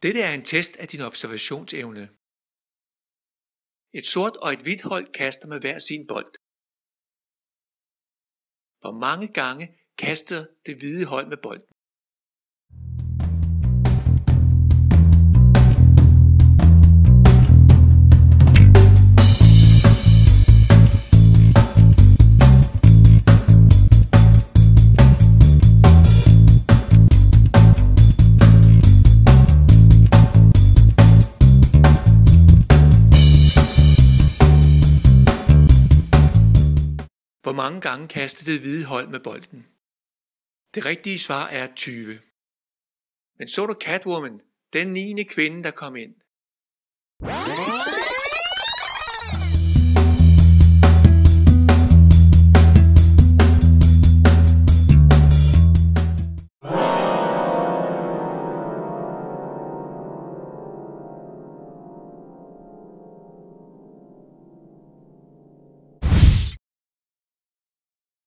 Dette er en test af din observationsevne. Et sort og et hvidt hold kaster med hver sin bold. Hvor mange gange kaster det hvide hold med bolden? Hvor mange gange kastede det hvide hold med bolden? Det rigtige svar er 20. Men så du Catwoman, den 9. kvinde, der kom ind?